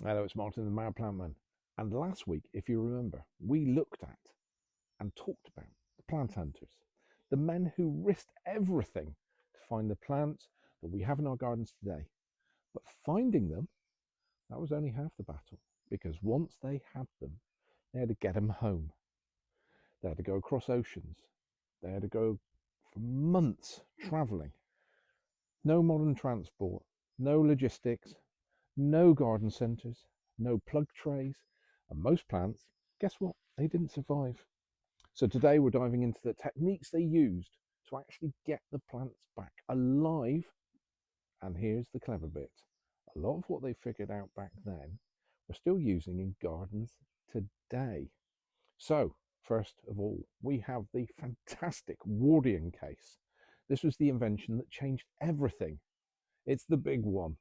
Hello, it's Martin the Mad Plantman. And last week, if you remember, we looked at and talked about the plant hunters, the men who risked everything to find the plants that we have in our gardens today. But finding them, that was only half the battle, because once they had them, they had to get them home. They had to go across oceans. They had to go for months traveling. No modern transport, no logistics, no garden centres, no plug trays, and most plants, guess what? They didn't survive. So today we're diving into the techniques they used to actually get the plants back alive. And here's the clever bit. A lot of what they figured out back then, we're still using in gardens today. So, first of all, we have the fantastic Wardian case. This was the invention that changed everything. It's the big one.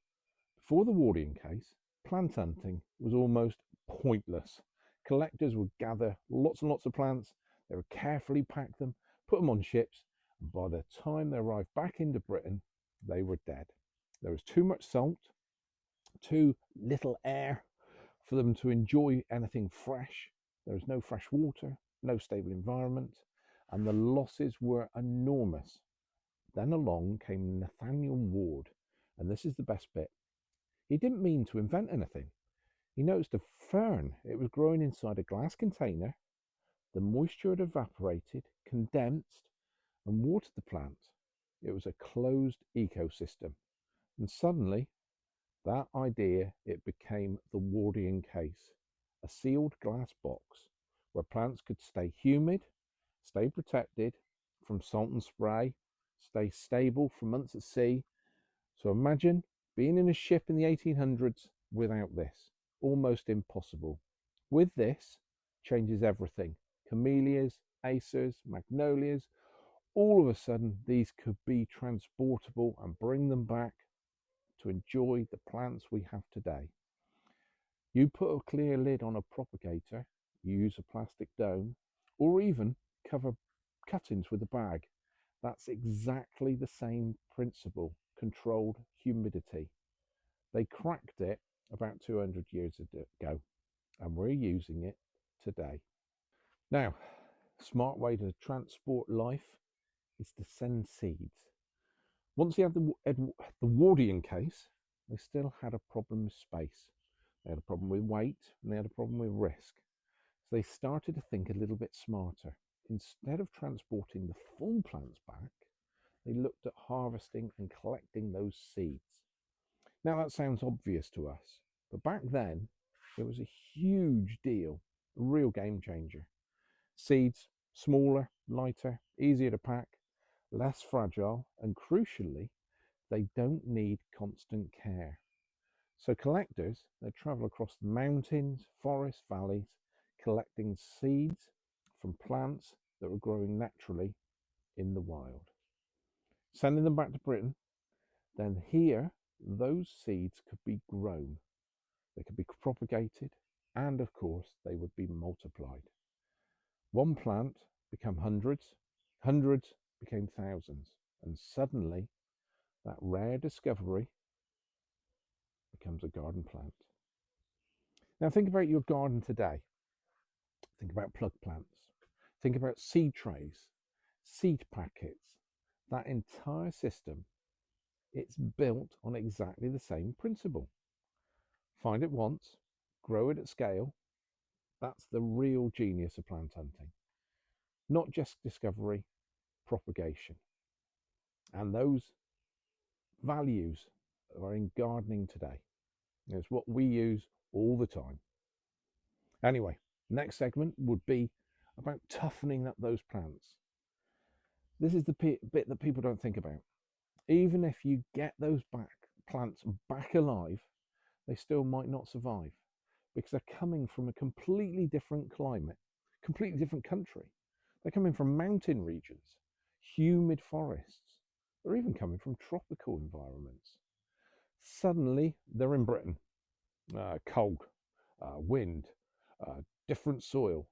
Before the Wardian case, plant hunting was almost pointless. Collectors would gather lots and lots of plants, they would carefully pack them, put them on ships, and by the time they arrived back into Britain, they were dead. There was too much salt, too little air for them to enjoy anything fresh. There was no fresh water, no stable environment, and the losses were enormous. Then along came Nathaniel Ward, and this is the best bit. He didn't mean to invent anything. He noticed a fern. It was growing inside a glass container. The moisture had evaporated, condensed, and watered the plant. It was a closed ecosystem. And suddenly, that idea, it became the Wardian case, a sealed glass box where plants could stay humid, stay protected from salt and spray, stay stable for months at sea. So imagine being in a ship in the 1800s without this. Almost impossible. With this, changes everything. Camellias, acers, magnolias, all of a sudden these could be transportable and bring them back to enjoy the plants we have today. You put a clear lid on a propagator, you use a plastic dome, or even cover cuttings with a bag. That's exactly the same principle, controlled humidity. They cracked it about 200 years ago, and we're using it today. Now, a smart way to transport life is to send seeds. Once you have the Wardian case, they still had a problem with space. They had a problem with weight, and they had a problem with risk. So they started to think a little bit smarter. Instead of transporting the full plants back, they looked at harvesting and collecting those seeds. Now that sounds obvious to us, but back then it was a huge deal, a real game changer. Seeds, smaller, lighter, easier to pack, less fragile, and crucially, they don't need constant care. So collectors, they travel across the mountains, forests, valleys, collecting seeds from plants that were growing naturally in the wild. Sending them back to Britain, then here those seeds could be grown, they could be propagated, and of course they would be multiplied. One plant became hundreds, hundreds became thousands, and suddenly that rare discovery becomes a garden plant. Now think about your garden today. Think about plug plants. Think about seed trays, seed packets. That entire system, it's built on exactly the same principle. Find it once, grow it at scale. That's the real genius of plant hunting. Not just discovery, propagation. And those values are in gardening today. It's what we use all the time. Anyway, next segment would be about toughening up those plants. This is the bit that people don't think about. Even if you get those plants back alive, they still might not survive because they're coming from a completely different climate, completely different country. They're coming from mountain regions, humid forests. They're even coming from tropical environments. Suddenly, they're in Britain. Cold, wind, different soil.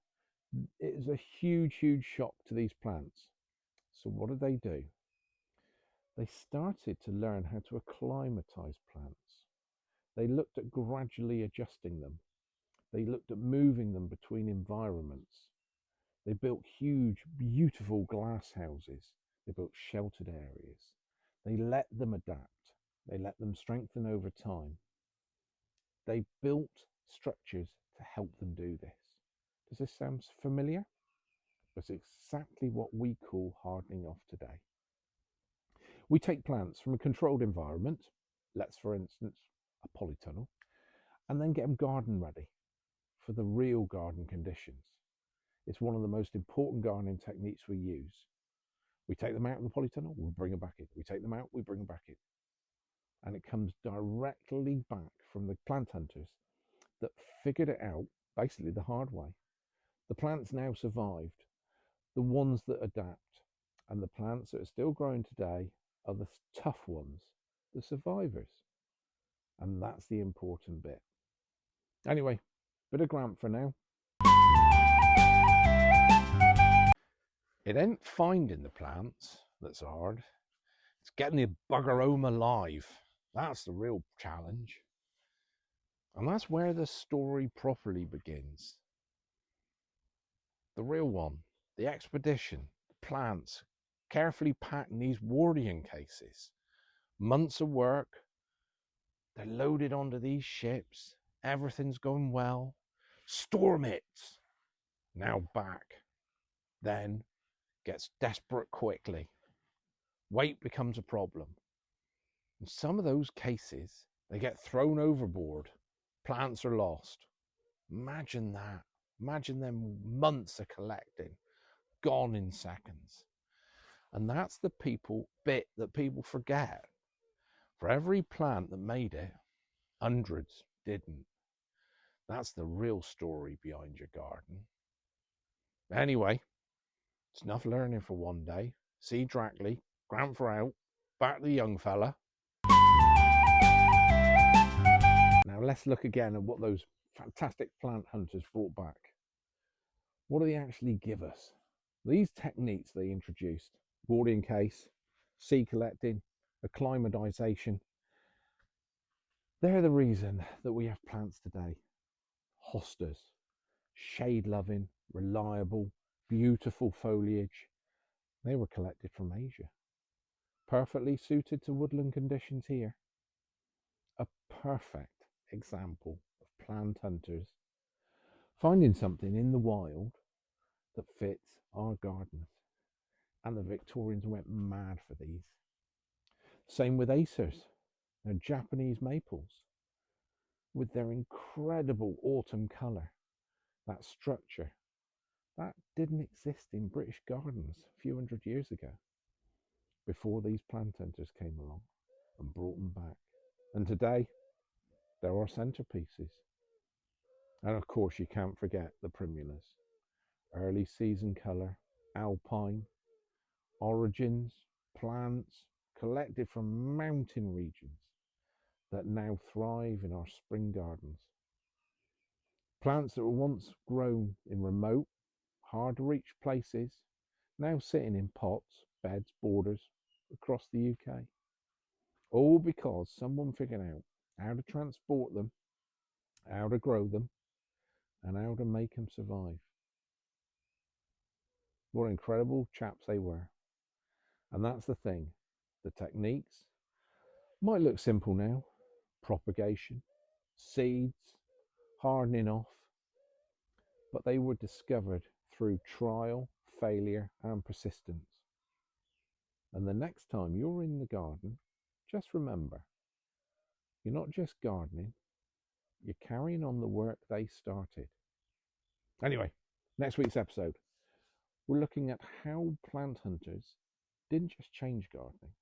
It is a huge, huge shock to these plants. So what did they do? They started to learn how to acclimatize plants. They looked at gradually adjusting them. They looked at moving them between environments. They built huge, beautiful glass houses. They built sheltered areas. They let them adapt. They let them strengthen over time. They built structures to help them do this. Does this sound familiar? It's exactly what we call hardening off today. We take plants from a controlled environment, let's for instance a polytunnel, and then get them garden ready for the real garden conditions. It's one of the most important gardening techniques we use. We take them out of the polytunnel, we bring them back in. We take them out, we bring them back in. And it comes directly back from the plant hunters that figured it out basically the hard way. The plants now survived, the ones that adapt, and the plants that are still growing today are the tough ones, the survivors. And that's the important bit. Anyway, bit of Grant for now. It ain't finding the plants that's hard. It's getting the bugger home alive. That's the real challenge. And that's where the story properly begins. The real one, the expedition, the plants, carefully packing these Wardian cases. Months of work. They're loaded onto these ships. Everything's going well. Storm hits. Now back. Then gets desperate quickly. Weight becomes a problem. In some of those cases, they get thrown overboard. Plants are lost. Imagine that. Imagine them months of collecting, gone in seconds. And that's the bit that people forget. For every plant that made it, hundreds didn't. That's the real story behind your garden. Anyway, it's enough learning for one day. See Drackley, Grant for out, back to the young fella. Now let's look again at what those fantastic plant hunters brought back. What do they actually give us? These techniques they introduced, Wardian Case, seed collecting, acclimatization, they're the reason that we have plants today. Hostas, shade-loving, reliable, beautiful foliage. They were collected from Asia. Perfectly suited to woodland conditions here. A perfect example of plant hunters finding something in the wild that fits our gardens. And the Victorians went mad for these. Same with acers. They're Japanese maples with their incredible autumn colour. That structure, that didn't exist in British gardens a few hundred years ago before these plant hunters came along and brought them back. And today, they're our centerpieces. And of course, you can't forget the primulas. Early season colour, alpine, origins, plants collected from mountain regions that now thrive in our spring gardens. Plants that were once grown in remote, hard to reach places, now sitting in pots, beds, borders across the UK. All because someone figured out how to transport them, how to grow them, and how to make them survive. What incredible chaps they were. And that's the thing. The techniques might look simple now. Propagation, seeds, hardening off. But they were discovered through trial, failure, and persistence. And the next time you're in the garden, just remember, you're not just gardening, you're carrying on the work they started. Anyway, next week's episode, we're looking at how plant hunters didn't just change gardening,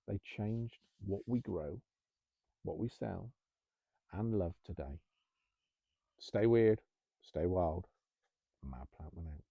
they changed what we grow, what we sell, and love today. Stay weird, stay wild. Mad Plantman out.